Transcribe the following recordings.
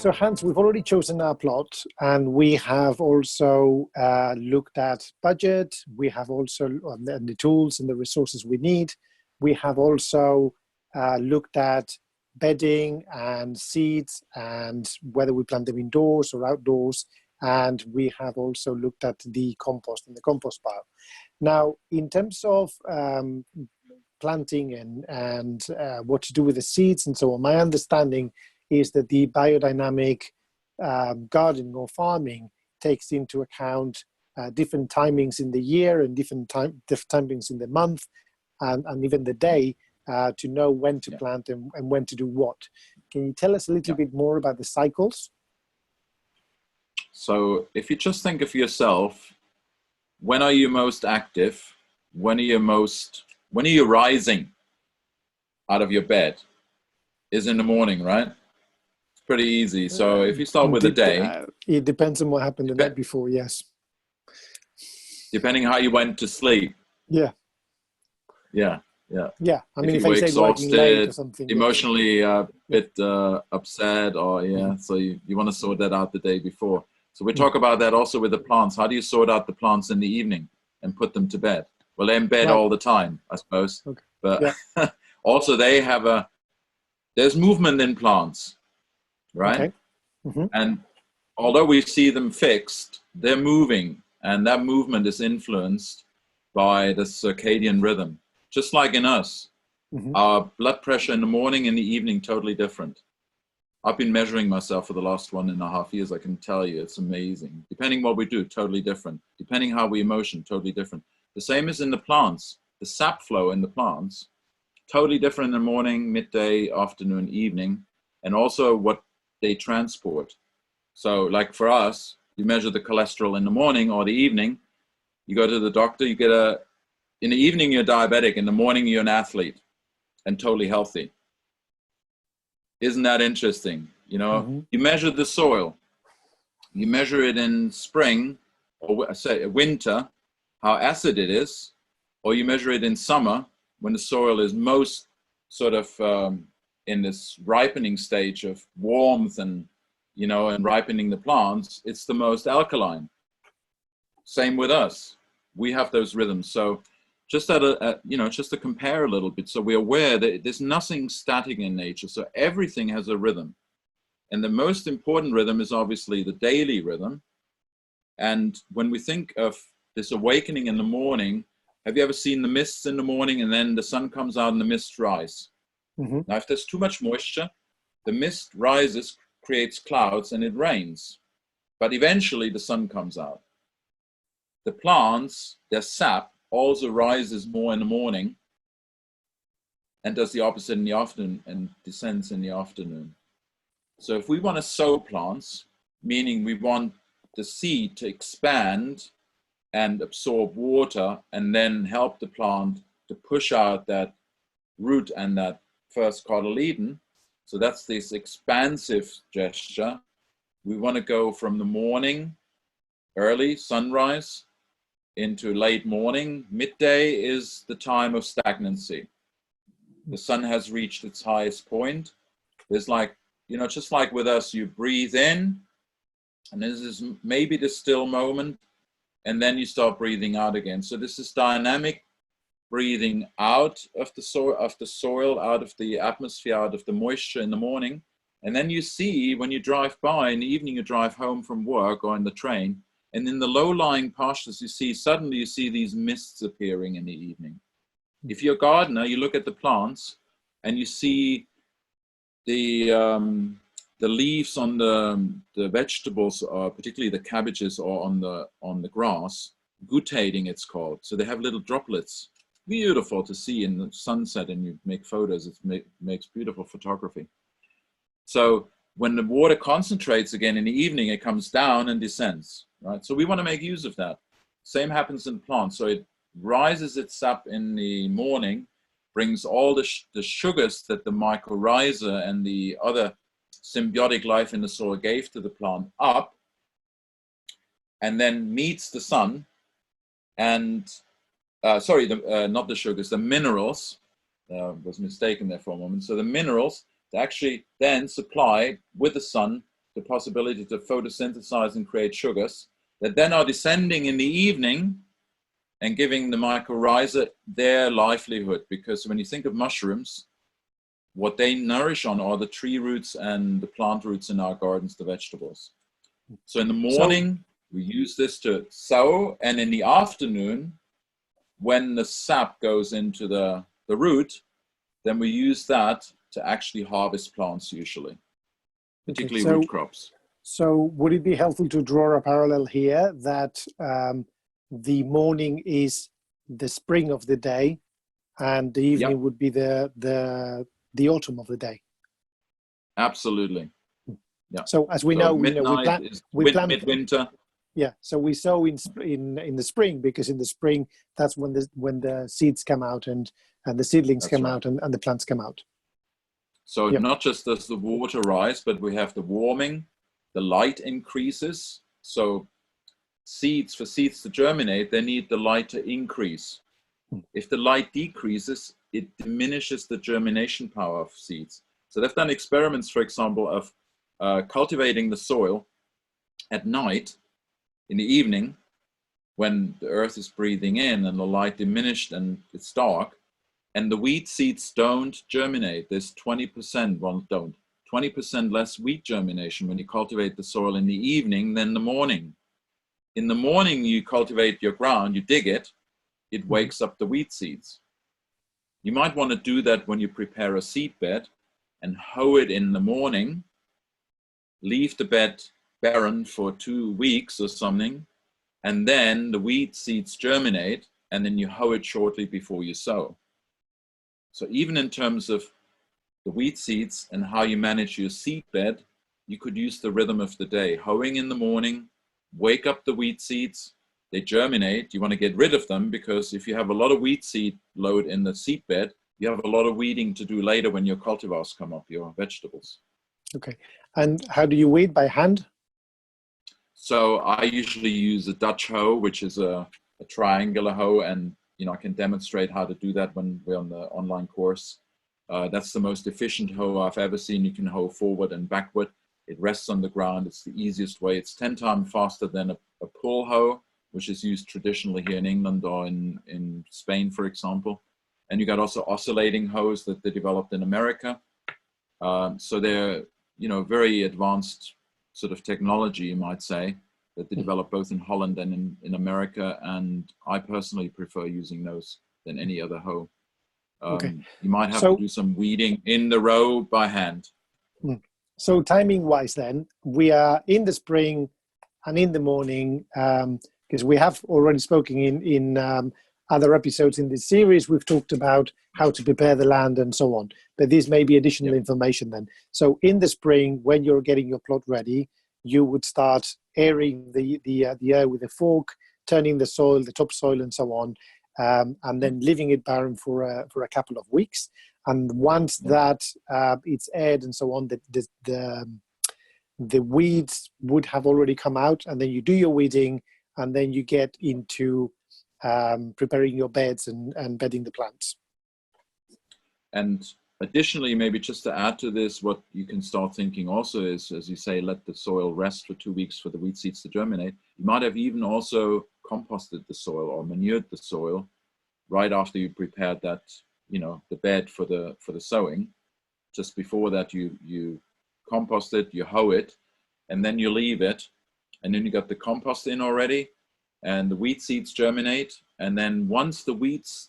So Hans, we've already chosen our plot, and we have also looked at budget. We have also and the tools and the resources we need. We have also looked at bedding and seeds and whether we plant them indoors or outdoors. And we have also looked at the compost and the compost pile. Now, in terms of planting and what to do with the seeds and so on, my understanding is that the biodynamic gardening or farming takes into account different timings in the year and different timings in the month and even the day to know when to plant and when to do what. Can you tell us a little bit more about the cycles? So if you just think of yourself, when are you most active? When are you rising out of your bed? Is in the morning, right? Pretty easy. So if you start with a day, it depends on what happened the night before. Yes, depending how you went to sleep. Yeah. I mean, if I say working late or something, emotionally a bit upset, or so you want to sort that out the day before. So we talk about that also with the plants. How do you sort out the plants in the evening and put them to bed? Well, they're in bed all the time, I suppose. Okay. But also there's movement in plants. Right? Okay. Mm-hmm. And although we see them fixed, they're moving, and that movement is influenced by the circadian rhythm. Just like in us, our blood pressure in the morning and the evening, totally different. I've been measuring myself for the last 1.5 years. I can tell you, it's amazing. Depending what we do, totally different. Depending how we emotion, totally different. The same is in the plants. The sap flow in the plants, totally different in the morning, midday, afternoon, evening, and also what they transport. So like for us, you measure the cholesterol in the morning or the evening, you go to the doctor, you get in the evening you're diabetic, in the morning you're an athlete and totally healthy. Isn't that interesting? You know, you measure the soil, you measure it in spring or say winter, how acid it is, or you measure it in summer when the soil is most sort of in this ripening stage of warmth and, and ripening the plants, it's the most alkaline. Same with us. We have those rhythms. So just just to compare a little bit, so we're aware that there's nothing static in nature. So everything has a rhythm. And the most important rhythm is obviously the daily rhythm. And when we think of this awakening in the morning, have you ever seen the mists in the morning and then the sun comes out and the mists rise? Now, if there's too much moisture, the mist rises, creates clouds, and it rains. But eventually the sun comes out. The plants, their sap also rises more in the morning and does the opposite in the afternoon and descends in the afternoon. So if we want to sow plants, meaning we want the seed to expand and absorb water and then help the plant to push out that root and that first cotyledon, so that's this expansive gesture. We want to go from the morning, early sunrise, into late morning. Midday is the time of stagnancy. The sun has reached its highest point. There's like, just like with us, you breathe in, and this is maybe the still moment, and then you start breathing out again. So this is dynamic breathing out of the soil, out of the atmosphere, out of the moisture in the morning. And then you see, when you drive by in the evening, you drive home from work or in the train, and in the low-lying pastures, suddenly you see these mists appearing in the evening. If you're a gardener, you look at the plants and you see the leaves on the vegetables, particularly the cabbages, or on the grass, gutating it's called. So they have little droplets. Beautiful to see in the sunset, and you make photos. It makes beautiful photography. So when the water concentrates again in the evening, it comes down and descends, right? So we want to make use of that. Same happens in plants. So it rises its sap in the morning, brings all the sugars that the mycorrhiza and the other symbiotic life in the soil gave to the plant up, and then meets the sun and not the sugars, the minerals. Was mistaken there for a moment. So the minerals, they actually then supply with the sun the possibility to photosynthesize and create sugars that then are descending in the evening and giving the mycorrhiza their livelihood. Because when you think of mushrooms, what they nourish on are the tree roots and the plant roots in our gardens, the vegetables. So in the morning, we use this to sow, and in the afternoon, when the sap goes into the root, then we use that to actually harvest plants usually, particularly root crops. So would it be helpful to draw a parallel here that the morning is the spring of the day and the evening would be the autumn of the day? Absolutely. Yeah. So as we know, midnight is midwinter. Yeah. So we sow in the spring, because in the spring that's when the seeds come out and the seedlings come out and the plants come out. So not just does the water rise, but we have the warming, the light increases. So for seeds to germinate, they need the light to increase. If the light decreases, it diminishes the germination power of seeds. So they've done experiments, for example, of cultivating the soil at night, in the evening, when the earth is breathing in and the light diminished and it's dark, and the wheat seeds don't germinate. There's 20%, 20% less wheat germination when you cultivate the soil in the evening than the morning. In the morning, you cultivate your ground, you dig it, it wakes up the wheat seeds. You might want to do that when you prepare a seed bed and hoe it in the morning, leave the bed barren for 2 weeks or something, and then the wheat seeds germinate, and then you hoe it shortly before you sow. So even in terms of the wheat seeds and how you manage your seed bed, you could use the rhythm of the day. Hoeing in the morning, wake up the wheat seeds, they germinate. You want to get rid of them, because if you have a lot of wheat seed load in the seed bed, you have a lot of weeding to do later when your cultivars come up, your vegetables. Okay. And how do you weed? By hand? So I usually use a Dutch hoe, which is a triangular hoe, and I can demonstrate how to do that when we're on the online course. That's the most efficient hoe I've ever seen. You can hoe forward and backward. It rests on the ground. It's the easiest way. It's 10 times faster than a pull hoe, which is used traditionally here in England or in Spain, for example. And you got also oscillating hoes that they developed in America. So they're, very advanced sort of technology, you might say, that they develop both in Holland and in America. And I personally prefer using those than any other hoe. Okay. You might have to do some weeding in the row by hand. So timing wise then, we are in the spring and in the morning, because we have already spoken in other episodes in this series, we've talked about how to prepare the land and so on, but this may be additional information then. So in the spring, when you're getting your plot ready, you would start airing the air with a fork, turning the soil, the topsoil and so on, and then leaving it barren for a couple of weeks. And once that it's aired and so on, the weeds would have already come out, and then you do your weeding, and then you get into preparing your beds and bedding the plants. And additionally, maybe just to add to this, what you can start thinking also is, as you say, let the soil rest for 2 weeks for the wheat seeds to germinate. You might have even also composted the soil or manured the soil right after you prepared that, the bed for the sowing. Just before that, you compost it, you hoe it, and then you leave it, and then you got the compost in already, and the wheat seeds germinate. And then once the wheats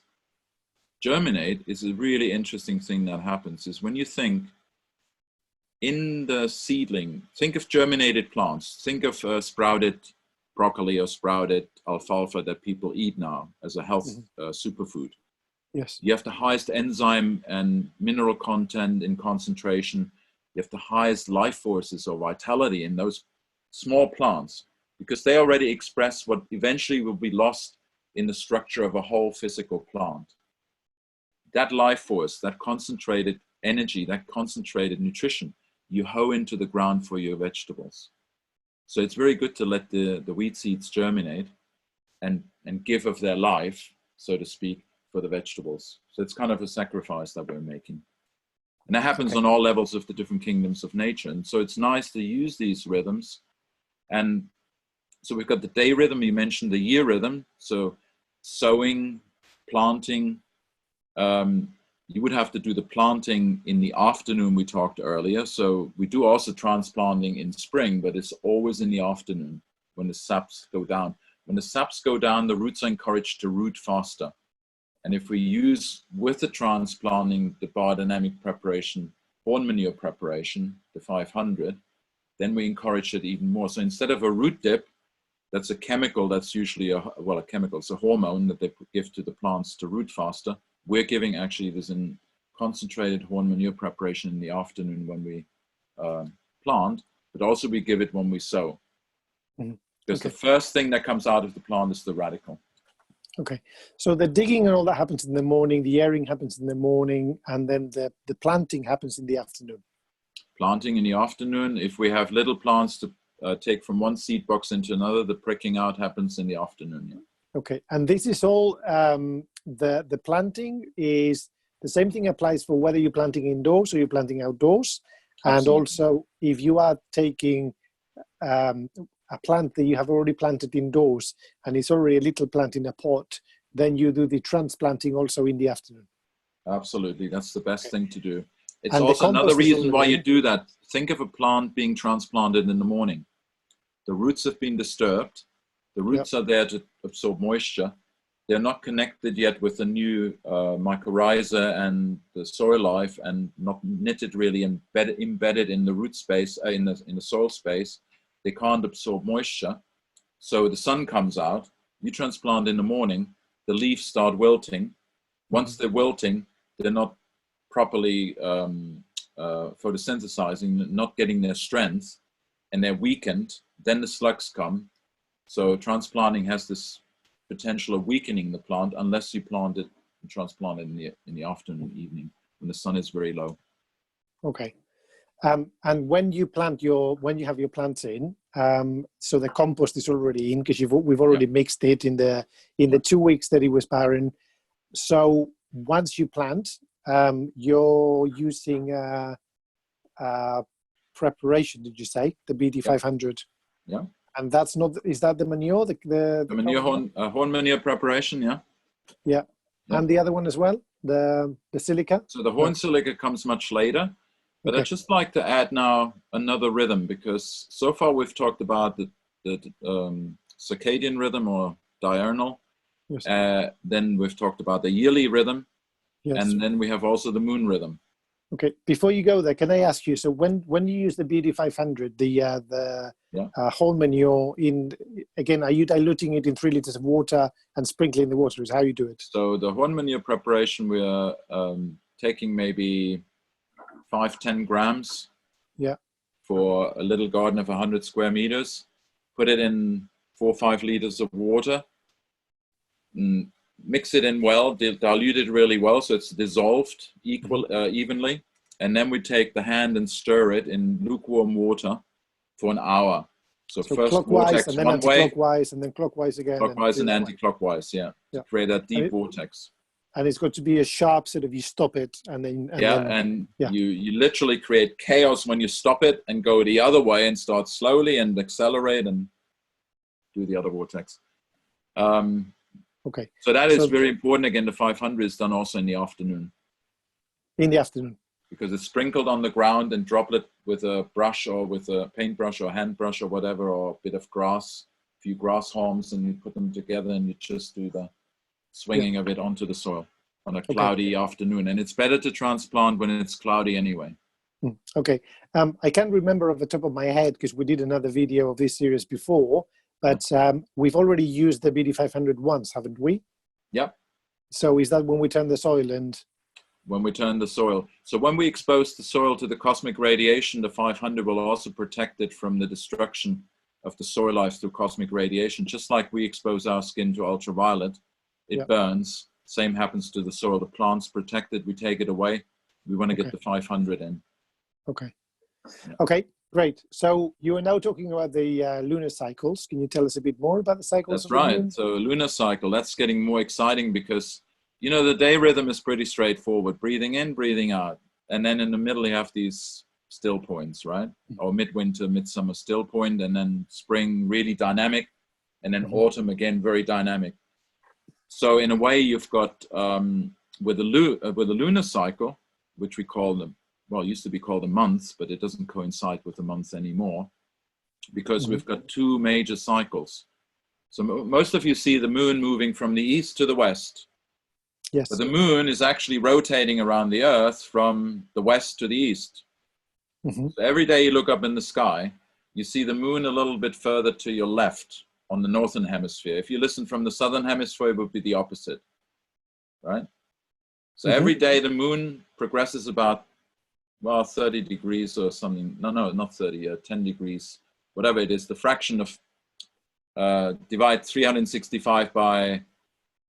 germinate, is a really interesting thing that happens is when you think in the seedling, think of germinated plants, think of sprouted broccoli or sprouted alfalfa that people eat now as a health superfood. Yes. You have the highest enzyme and mineral content in concentration. You have the highest life forces or vitality in those small plants, because they already express what eventually will be lost in the structure of a whole physical plant. That life force, that concentrated energy, that concentrated nutrition, you hoe into the ground for your vegetables. So it's very good to let the wheat seeds germinate and give of their life, so to speak, for the vegetables. So it's kind of a sacrifice that we're making. And that happens on all levels of the different kingdoms of nature. And so it's nice to use these rhythms. And so we've got the day rhythm. You mentioned the year rhythm. So sowing, planting. You would have to do the planting in the afternoon we talked earlier. So we do also transplanting in spring, but it's always in the afternoon when the saps go down. When the saps go down, the roots are encouraged to root faster. And if we use with the transplanting, the biodynamic preparation, horn manure preparation, the 500, then we encourage it even more. So instead of a root dip, that's a chemical that's usually a chemical, it's a hormone that they give to the plants to root faster. We're giving actually this in concentrated horn manure preparation in the afternoon when we plant, but also we give it when we sow. Because the first thing that comes out of the plant is the radicle. Okay, so the digging and all that happens in the morning, the airing happens in the morning, and then the planting happens in the afternoon. Planting in the afternoon. If we have little plants to take from one seed box into another, the pricking out happens in the afternoon. Yeah. Okay, and this is all, the planting is, the same thing applies for whether you're planting indoors or you're planting outdoors. Absolutely. And also if you are taking a plant that you have already planted indoors and it's already a little plant in a pot, then you do the transplanting also in the afternoon. Absolutely, that's the best thing to do. It's also another reason why you do that. Think of a plant being transplanted in the morning. The roots have been disturbed. The roots are there to absorb moisture. They're not connected yet with the new mycorrhiza and the soil life, and not knitted really embedded in the root space, in the soil space. They can't absorb moisture. So the sun comes out, you transplant in the morning, the leaves start wilting. Once they're wilting, they're not properly photosynthesizing, not getting their strength, and they're weakened. Then the slugs come. So transplanting has this potential of weakening the plant unless you plant it and transplant it in the afternoon, evening, when the sun is very low. Okay. And when you have your plants in, so the compost is already in because we've already mixed it in the 2 weeks that it was barren. So once you plant, you're using preparation. Did you say the BD500? Yeah. And that's not, is that the manure? The manure horn manure preparation, yeah. Yeah. And the other one as well, the silica? So the horn silica comes much later, but I'd just like to add now another rhythm, because so far we've talked about the circadian rhythm or diurnal. Yes. Then we've talked about the yearly rhythm, and then we have also the moon rhythm. Okay, before you go there, can I ask you, so when you use the BD500, the whole manure, again, are you diluting it in 3 liters of water and sprinkling the water? Is how you do it? So the horn manure preparation, we are taking maybe 5-10 grams for a little garden of 100 square meters, put it in 4 or 5 liters of water, and mix it in well, dilute it really well so it's dissolved evenly, and then we take the hand and stir it in lukewarm water for an hour. So first clockwise, vortex and then one way, anti-clockwise, and then clockwise again. Clockwise and anti-clockwise, to create that deep vortex. And it's got to be a sharp sort of, you stop it and then... You literally create chaos when you stop it and go the other way and start slowly and accelerate and do the other vortex. Okay. So that is very important. Again, the 500 is done also in the afternoon. In the afternoon. Because it's sprinkled on the ground and droplet with a brush or with a paintbrush or hand brush or whatever, or a bit of grass, a few grass halms, and you put them together and you just do the swinging of it onto the soil on a cloudy afternoon. And it's better to transplant when it's cloudy anyway. Okay. I can't remember off the top of my head because we did another video of this series before, but we've already used the BD500 once, haven't we? Yep. So is that when we turn the soil and... When we turn the soil. So when we expose the soil to the cosmic radiation, the 500 will also protect it from the destruction of the soil life through cosmic radiation. Just like we expose our skin to ultraviolet, it burns. Same happens to the soil. The plant's protected, we take it away. We want to get the 500 in. Okay. Yeah. Okay. Great. So you are now talking about the lunar cycles. Can you tell us a bit more about the cycles? That's right. So lunar cycle, that's getting more exciting because, you know, the day rhythm is pretty straightforward. Breathing in, breathing out. and then in the middle you have these still points, right? Or midwinter, midsummer still point, and then spring really dynamic, and then autumn again very dynamic. So in a way, you've got with the lunar cycle, which we call them, well, it used to be called the months, but it doesn't coincide with the months anymore, because we've got two major cycles. So most of you see the moon moving from the east to the west. Yes. But the moon is actually rotating around the Earth from the west to the east. So every day you look up in the sky, you see the moon a little bit further to your left on the northern hemisphere. If you listen from the southern hemisphere, it would be the opposite, right? So every day the moon progresses about, well, 30 degrees or something. No, not 30, 10 degrees, whatever it is. The fraction of, divide 365 by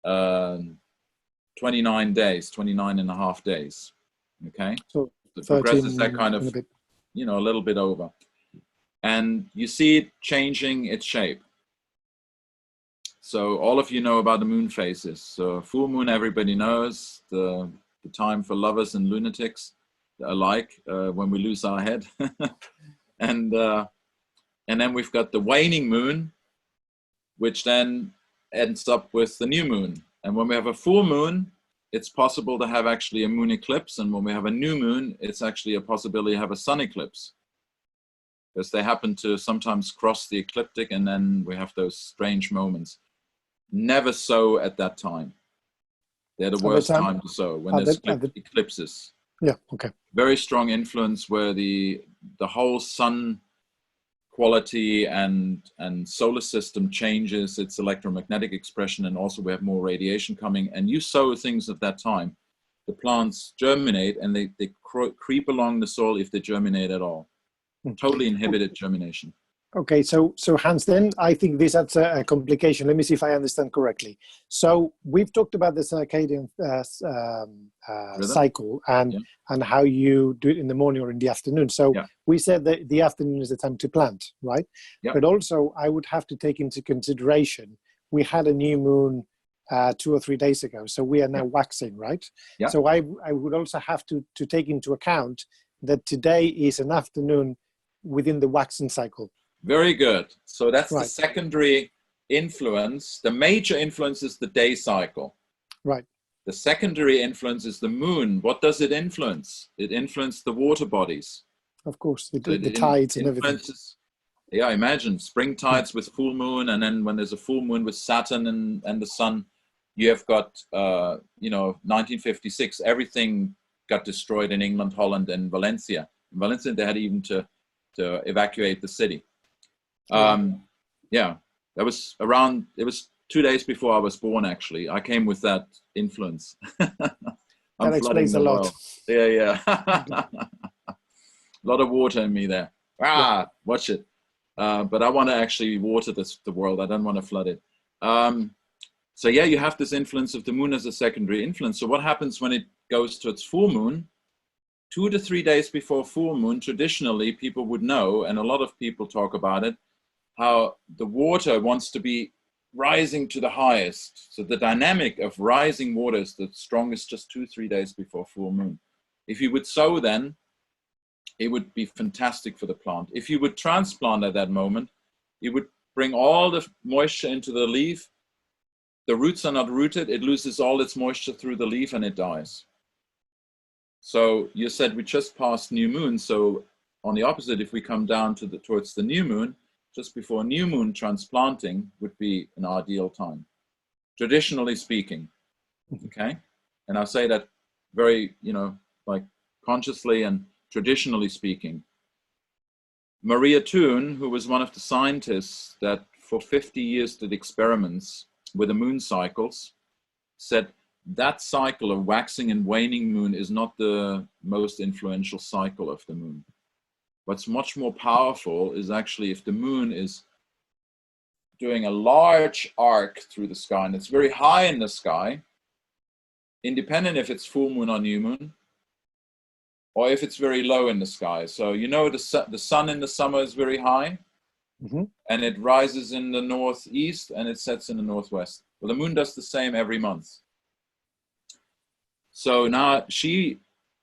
29 days, 29 and a half days, okay? So it progresses that kind of, you know, a little bit over. And you see it changing its shape. So all of you know about the moon phases. So full moon, everybody knows, the time for lovers and lunatics alike, when we lose our head. And then we've got the waning moon, which then ends up with the new moon. And when we have a full moon, it's possible to have actually a moon eclipse. And when we have a new moon, it's actually a possibility to have a sun eclipse, because they happen to sometimes cross the ecliptic, and then we have those strange moments. Never sow at that time. They're the worst time to sow, when there's eclipses. Yeah, okay. Very strong influence where the whole sun quality and solar system changes its electromagnetic expression, and also we have more radiation coming, and you sow things at that time, the plants germinate, and they creep along the soil if they germinate at all. Totally inhibited germination. Okay, so Hans, then I think this adds a complication. Let me see if I understand correctly. So we've talked about the circadian cycle and how you do it in the morning or in the afternoon. So we said that the afternoon is the time to plant, right? But also I would have to take into consideration, we had a new moon 2 or 3 days ago. So we are now waxing, right? So I would also have to take into account that today is an afternoon within the waxing cycle. Very good. So that's the secondary influence. The major influence is the day cycle. Right. The secondary influence is the moon. What does it influence? It influences the water bodies. Of course, the tides and everything. Yeah, imagine spring tides with full moon, and then when there's a full moon with Saturn and the sun, you have got, 1956, everything got destroyed in England, Holland, and Valencia. In Valencia, they had even to evacuate the city. That was around, it was 2 days before I was born, actually. I came with that influence. That explains a lot. Yeah. A lot of water in me there. Watch it. But I want to actually water the world. I don't want to flood it. So yeah, you have this influence of the moon as a secondary influence. So what happens when it goes to its full moon? 2 to 3 days before full moon, traditionally people would know, and a lot of people talk about it, how the water wants to be rising to the highest. So the dynamic of rising water is the strongest just 2-3 days before full moon. If you would sow then, it would be fantastic for the plant. If you would transplant at that moment, it would bring all the moisture into the leaf. The roots are not rooted. It loses all its moisture through the leaf and it dies. So you said we just passed new moon. So on the opposite, if we come down towards the new moon, just before new moon, transplanting would be an ideal time, traditionally speaking. Okay. And I say that very, like consciously and traditionally speaking. Maria Thun, who was one of the scientists that for 50 years did experiments with the moon cycles, said that cycle of waxing and waning moon is not the most influential cycle of the moon. What's much more powerful is actually if the moon is doing a large arc through the sky and it's very high in the sky, independent if it's full moon or new moon, or if it's very low in the sky. So the sun in the summer is very high, and it rises in the northeast and it sets in the northwest. Well, the moon does the same every month. So now she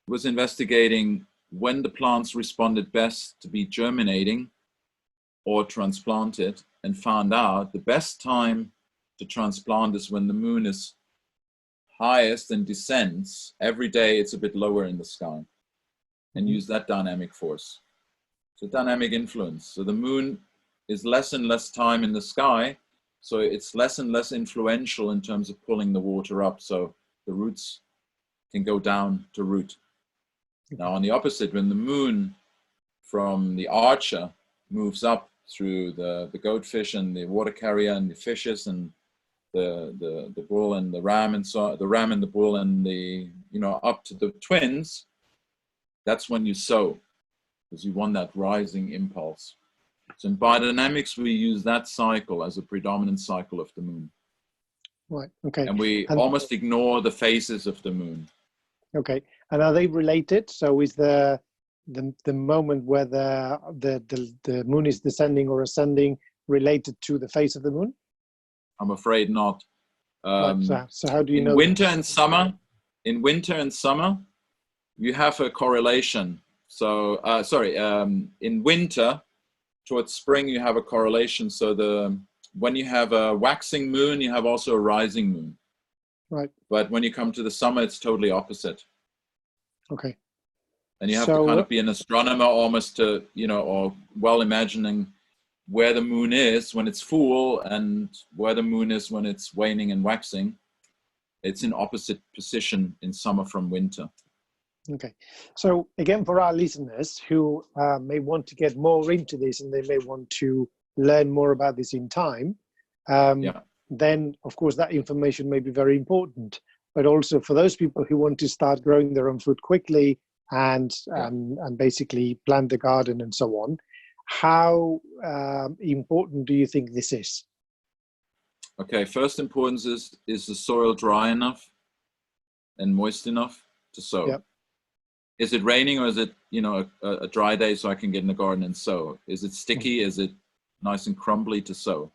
was investigating when the plants responded best to be germinating or transplanted, and found out the best time to transplant is when the moon is highest and descends. Every day it's a bit lower in the sky, and use that dynamic force. So dynamic influence. So the moon is less and less time in the sky, so it's less and less influential in terms of pulling the water up, so the roots can go down to root. Now on the opposite, when the moon from the archer moves up through the goatfish and the water carrier and the fishes and the bull and the ram, and so the ram and the bull and the, you know, up to the twins, that's when you sow, because you want that rising impulse. So in biodynamics, we use that cycle as a predominant cycle of the moon. Right. Okay. And we almost ignore the phases of the moon. Okay. And are they related? So is the moment where the moon is descending or ascending related to the phase of the moon? I'm afraid not. Right. So how do you know? In winter and summer, you have a correlation. So in winter towards spring, you have a correlation. So when you have a waxing moon, you have also a rising moon. Right. But when you come to the summer, it's totally opposite. Okay. And you have to kind of be an astronomer almost to, you know, or well imagining where the moon is when it's full and where the moon is when it's waning and waxing. It's in opposite position in summer from winter. Okay. So again, for our listeners who may want to get more into this and they may want to learn more about this in time, then of course that information may be very important. But also for those people who want to start growing their own food quickly and basically plant the garden and so on, how important do you think this is? Okay, first importance is the soil dry enough and moist enough to sow? Yep. Is it raining, or is it, you know, a dry day so I can get in the garden and sow? Is it sticky? Is it nice and crumbly to sow?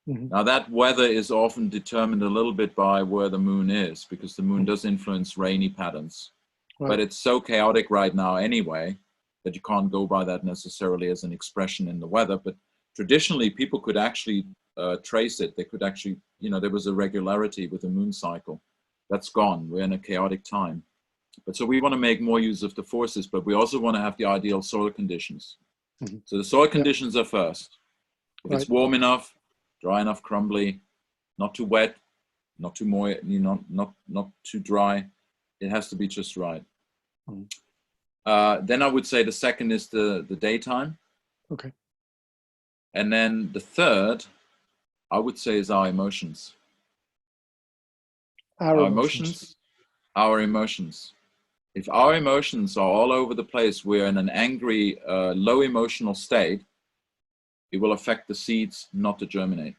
Now that weather is often determined a little bit by where the moon is, because the moon does influence rainy patterns. Right. But it's so chaotic right now anyway that you can't go by that necessarily as an expression in the weather. But traditionally, people could actually trace it. They could actually, you know, there was a regularity with the moon cycle. That's gone. We're in a chaotic time. But so we want to make more use of the forces, but we also want to have the ideal soil conditions. So the soil conditions are first. If it's warm enough, dry enough, crumbly, not too wet, not too moist, you know, not too dry. It has to be just right. Then I would say the second is the daytime. Okay. And then the third, I would say, is our emotions. Our emotions. If our emotions are all over the place, we're in an angry, low emotional state, it will affect the seeds not to germinate.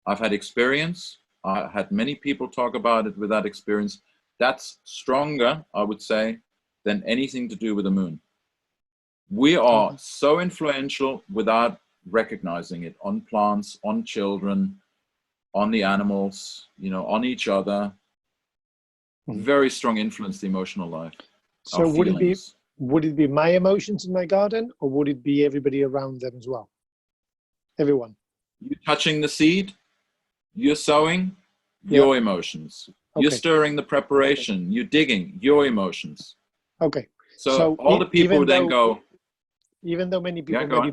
I've had experience. I had many people talk about it with that experience. That's stronger, I would say, than anything to do with the moon. We are so influential without recognizing it on plants, on children, on the animals, you know, on each other. Very strong influence, the emotional life. So would it be my emotions in my garden, or would it be everybody around them as well? Everyone. You touching the seed, you're sowing, your emotions. You're stirring the preparation, you're digging, your emotions. Okay. So all the people then go. Even though many people may be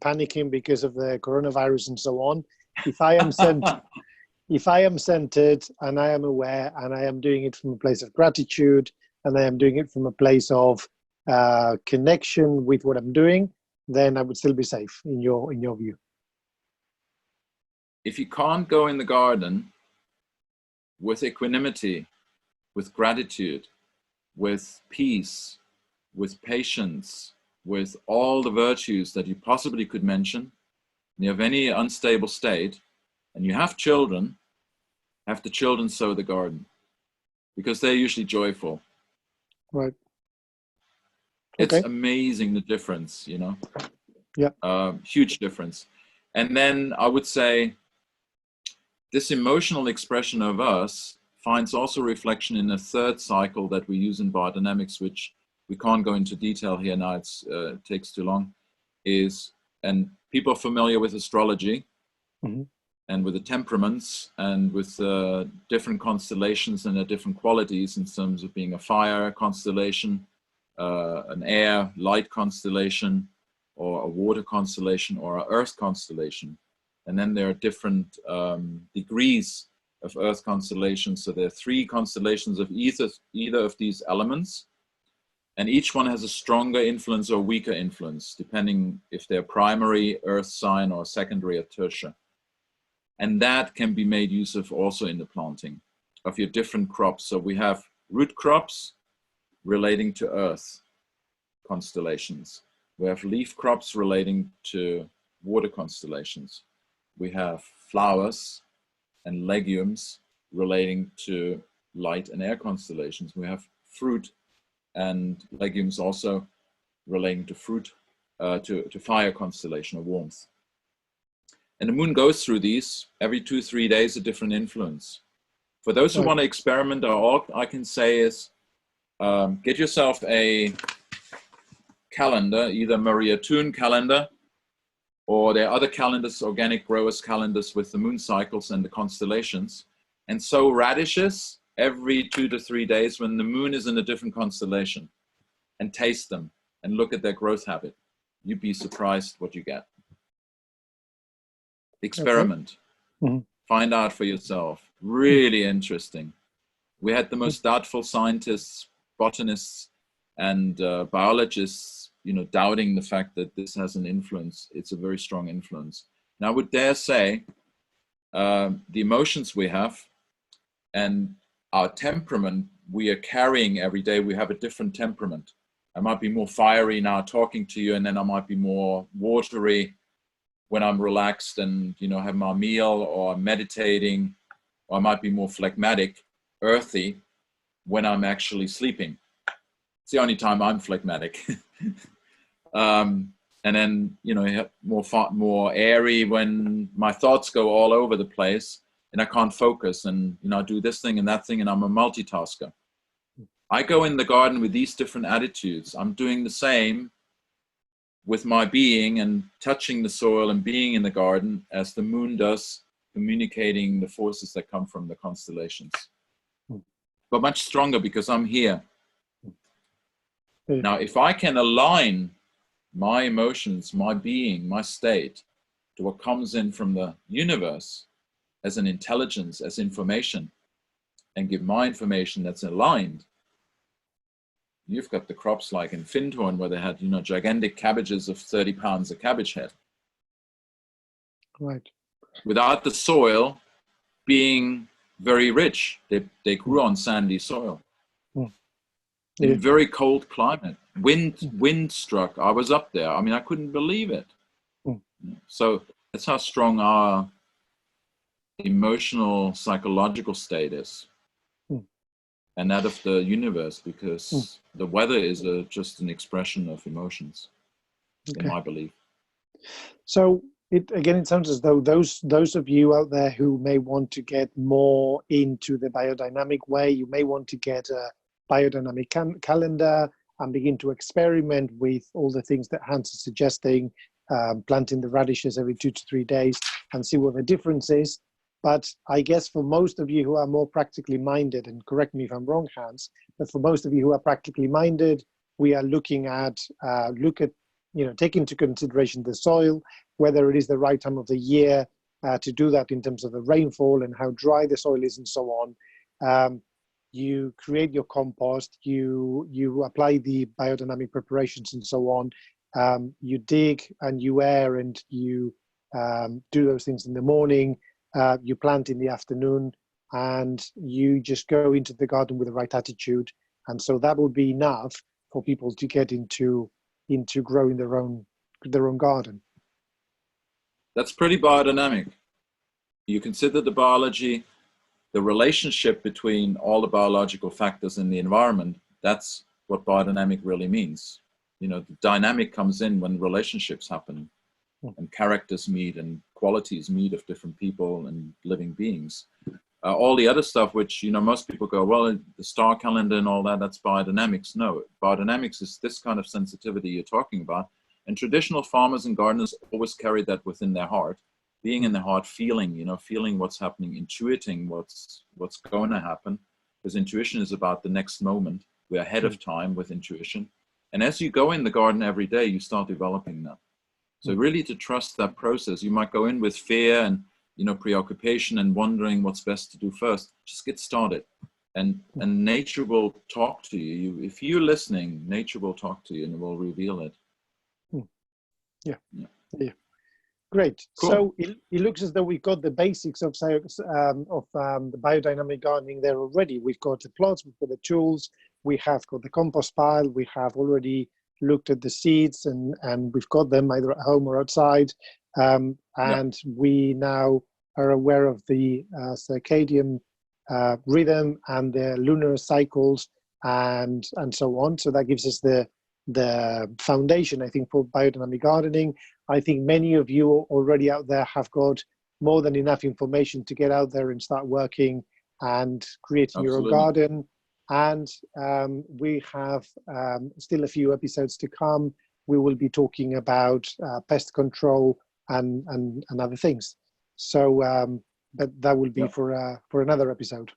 panicking because of the coronavirus and so on, if I am centered and I am aware and I am doing it from a place of gratitude and I am doing it from a place of connection with what I'm doing, then I would still be safe in your view. If you can't go in the garden with equanimity, with gratitude, with peace, with patience, with all the virtues that you possibly could mention, and you have any unstable state, and you have children, have the children sow the garden, because they're usually joyful. Right. It's amazing the difference, you know? Yeah. Huge difference. And then I would say this emotional expression of us finds also reflection in a third cycle that we use in biodynamics, which we can't go into detail here now, it takes too long, is, and people are familiar with astrology, and with the temperaments and with different constellations and their different qualities in terms of being a fire constellation, an air, light constellation, or a water constellation, or an earth constellation. And then there are different degrees of earth constellations. So there are 3 constellations of either of these elements. And each one has a stronger influence or weaker influence, depending if they're primary earth sign or secondary or tertiary. And that can be made use of also in the planting of your different crops. So we have root crops relating to earth constellations. We have leaf crops relating to water constellations. We have flowers and legumes relating to light and air constellations. We have fruit and legumes also relating to fruit, to fire constellation or warmth. And the moon goes through these every 2-3 days, a different influence. For those who want to experiment, all I can say is get yourself a calendar, either Maria Thun calendar, or there are other calendars, organic growers calendars with the moon cycles and the constellations, and sow radishes every 2 to 3 days when the moon is in a different constellation, and taste them and look at their growth habit. You'd be surprised what you get. Experiment. Find out for yourself. Really interesting. We had the most doubtful scientists, botanists, and biologists, doubting the fact that this has an influence. It's a very strong influence. Now, I would dare say the emotions we have and our temperament we are carrying every day, we have a different temperament. I might be more fiery now talking to you, and then I might be more watery when I'm relaxed and, have my meal or meditating, or I might be more phlegmatic, earthy when I'm actually sleeping. It's the only time I'm phlegmatic. And then, more airy when my thoughts go all over the place and I can't focus, and, I do this thing and that thing, and I'm a multitasker. I go in the garden with these different attitudes. I'm doing the same with my being and touching the soil and being in the garden as the moon does, communicating the forces that come from the constellations. But much stronger because I'm here. Now, if I can align my emotions, my being, my state to what comes in from the universe as an intelligence, as information, and give my information that's aligned, you've got the crops like in Findhorn where they had, gigantic cabbages of 30 pounds a cabbage head. Right. Without the soil being very rich, they grew on sandy soil. In a very cold climate, wind struck. I was up there. I mean, I couldn't believe it. So that's how strong our emotional, psychological state is. And that of the universe, because the weather is just an expression of emotions, in my belief. So it sounds as though those of you out there who may want to get more into the biodynamic way, you may want to get a biodynamic calendar and begin to experiment with all the things that Hans is suggesting, planting the radishes every 2 to 3 days and see what the difference is. But I guess for most of you who are more practically minded, and correct me if I'm wrong, Hans, but for most of you who are practically minded, we are looking at, take into consideration the soil, whether it is the right time of the year to do that in terms of the rainfall and how dry the soil is and so on. You create your compost, you apply the biodynamic preparations and so on. You dig and you air and you do those things in the morning. You plant in the afternoon, and you just go into the garden with the right attitude. And so that would be enough for people to get into growing their own garden. That's pretty biodynamic. You consider the biology, the relationship between all the biological factors in the environment. That's what biodynamic really means. The dynamic comes in when relationships happen and characters meet and qualities meet of different people and living beings. all the other stuff, which, you know, most people go, well, the star calendar and all that, that's biodynamics. No, biodynamics is this kind of sensitivity you're talking about. And traditional farmers and gardeners always carry that within their heart, being in the heart, feeling, you know, feeling what's happening, intuiting what's going to happen, because intuition is about the next moment. We're ahead of time with intuition. And as you go in the garden every day, you start developing that. So really to trust that process. You might go in with fear and, you know, preoccupation and wondering what's best to do first. Just get started. And nature will talk to you. If you're listening, nature will talk to you and it will reveal it. Yeah. Great. Cool. So it looks as though we've got the basics of the biodynamic gardening there already. We've got the plots, we've got the tools, we have got the compost pile, we have already looked at the seeds and we've got them either at home or outside. And we now are aware of the circadian rhythm and the lunar cycles and so on. So that gives us the foundation, I think, for biodynamic gardening. I think many of you already out there have got more than enough information to get out there and start working and creating your own garden. And we have still a few episodes to come. We will be talking about pest control and other things. So, but that will be for another episode.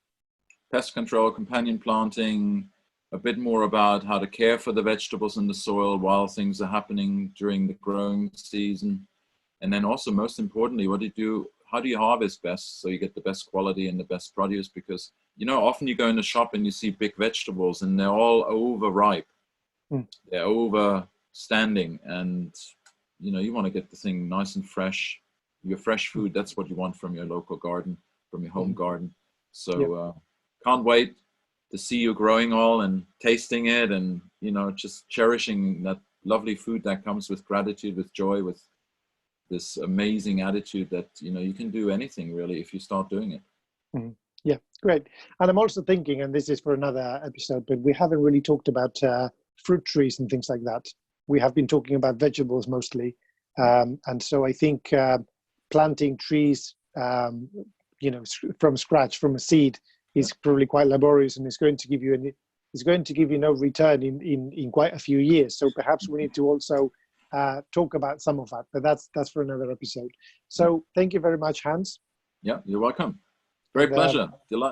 Pest control, companion planting, a bit more about how to care for the vegetables in the soil while things are happening during the growing season. And then also, most importantly, how do you harvest best so you get the best quality and the best produce? Because, you know, often you go in the shop and you see big vegetables and they're all overripe. They're overstanding. And, you know, you want to get the thing nice and fresh. Your fresh food, that's what you want from your local garden, from your home garden. So can't wait to see you growing all and tasting it and, you know, just cherishing that lovely food that comes with gratitude, with joy, with this amazing attitude that, you know, you can do anything really if you start doing it. Yeah, great. And I'm also thinking, and this is for another episode, but we haven't really talked about fruit trees and things like that. We have been talking about vegetables mostly. And so I think planting trees, you know, from scratch, from a seed, is probably quite laborious and it's going to give you no return in quite a few years. So perhaps we need to also talk about some of that, but that's for another episode. So thank you very much, Hans. Yeah, you're welcome. Great pleasure. Delight.